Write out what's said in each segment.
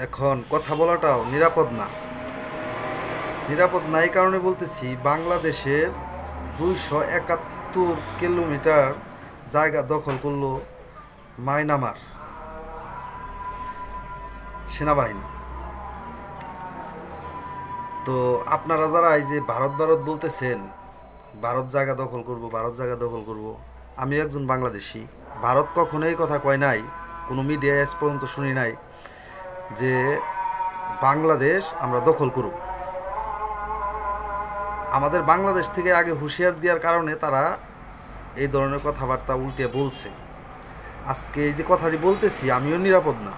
এখন কথা বলাটাও নিরাপদ না। নিরাপদ না এই কারণে বলতেছি, বাংলাদেশের 271 কিলোমিটার জায়গা দখল করলো মায়ানমার সেনাবাহিনী। তো আপনারা যারা এই যে ভারত ভারত বলতেছেন, ভারত জায়গা দখল করব, ভারত জায়গা দখল করব, আমি একজন বাংলাদেশি। ভারত কখনোই কথা কয় নাই, কোনো মিডিয়ায় আজ পর্যন্ত শুনি নাই যে বাংলাদেশ আমরা দখল করব। আমাদের বাংলাদেশ থেকে আগে হুঁশিয়ার দেওয়ার কারণে তারা এই ধরনের কথাবার্তা উল্টে বলছে। আজকে এই যে কথাটি বলতেছি আমিও নিরাপদ না,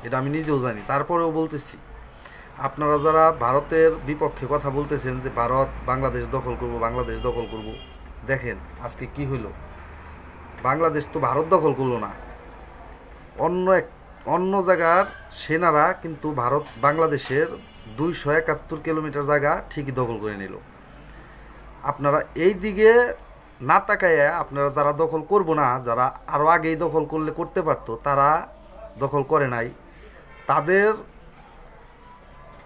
এটা আমি নিজেও জানি, তারপরেও বলতেছি। আপনারা যারা ভারতের বিপক্ষে কথা বলতেছেন যে ভারত বাংলাদেশ দখল করব, বাংলাদেশ দখল করব, দেখেন আজকে কি হইল। বাংলাদেশ তো ভারত দখল করলো না, অন্য জায়গার সেনারা কিন্তু বাংলাদেশের 271 কিলোমিটার জায়গা ঠিকই দখল করে নিল। আপনারা এই দিকে না তাকাইয়া আপনারা যারা দখল করব না, যারা আরও আগেই দখল করতে পারতো, তারা দখল করে নাই,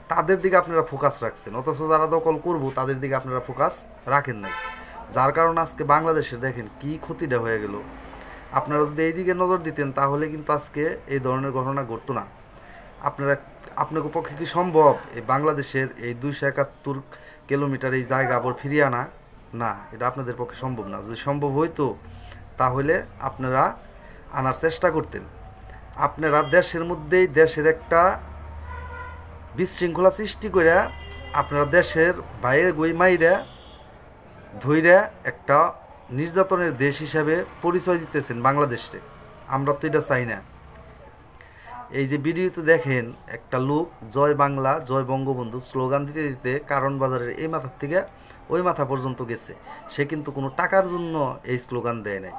তাদের দিকে আপনারা ফোকাস রাখছেন। অথচ যারা দখল করব তাদের দিকে আপনারা ফোকাস রাখেন নাই, যার কারণে আজকে বাংলাদেশে দেখেন কি ক্ষতিটা হয়ে গেল। আপনারা যদি এই দিকে নজর দিতেন তাহলে কিন্তু আজকে এই ধরনের ঘটনা ঘটতো না। আপনাদের পক্ষে কি সম্ভব এই বাংলাদেশের এই 271 কিলোমিটার এই জায়গা আবার ফিরিয়ে আনা? না, এটা আপনাদের পক্ষে সম্ভব না। যদি সম্ভব হইতো তাহলে আপনারা আনার চেষ্টা করতেন। আপনারা দেশের মধ্যেই দেশের একটা বিশৃঙ্খলা সৃষ্টি করে আপনারা দেশের বাইরে গই মাইরা ধইরা একটা নির্যাতনের দেশ হিসাবে পরিচয় দিতেছেন বাংলাদেশে। আমরা তো এটা চাই না। এই যে ভিডিওতে দেখেন একটা লোক জয় বাংলা জয় বঙ্গবন্ধু স্লোগান দিতে দিতে কারণ বাজারের এই মাথার থেকে ওই মাথা পর্যন্ত গেছে। সে কিন্তু কোনো টাকার জন্য এই স্লোগান দেয় নাই।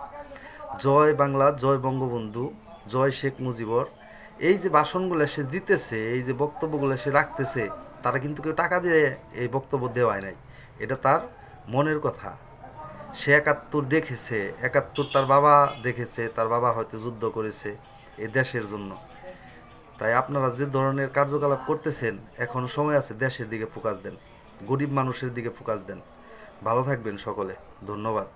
জয় বাংলা জয় বঙ্গবন্ধু জয় শেখ মুজিবর, এই যে ভাষণগুলো সে দিতেছে, এই যে বক্তব্যগুলো সে রাখতেছে, তারা কিন্তু কেউ টাকা দিয়ে এই বক্তব্য দেওয়ায় নাই। এটা তার মনের কথা। সে 71 দেখেছে, 71 তার বাবা দেখেছে, তার বাবা হয়তো যুদ্ধ করেছে এই দেশের জন্য। তাই আপনারা যে ধরনের কার্যকলাপ করতেছেন, এখনও সময় আছে, দেশের দিকে ফোকাস দেন, গরিব মানুষের দিকে ফোকাস দেন। ভালো থাকবেন সকলে, ধন্যবাদ।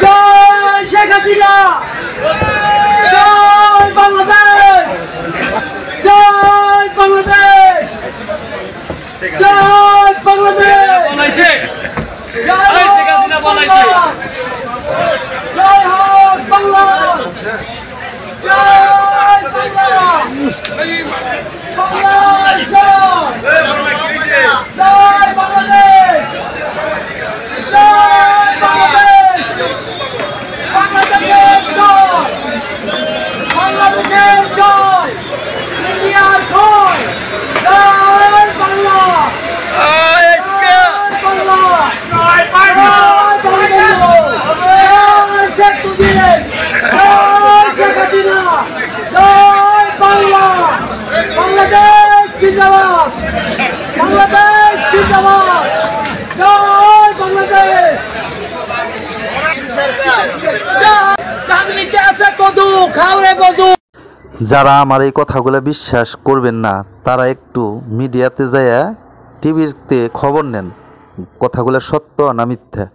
জয় শেখ হাসিনা, জয় বাংলাদেশ, জয় বাংলাদেশ, জয় বাংলাদেশ, জয় হোক বাংলা, জয় বাংলা, জয় বাংলাদেশ, যারা আমার এই কথাগুলো বিশ্বাস করবেন না, তারা একটু মিডিয়াতে যাইয়া টিভিতে খবর নেন কথাগুলো সত্য না মিথ্যা।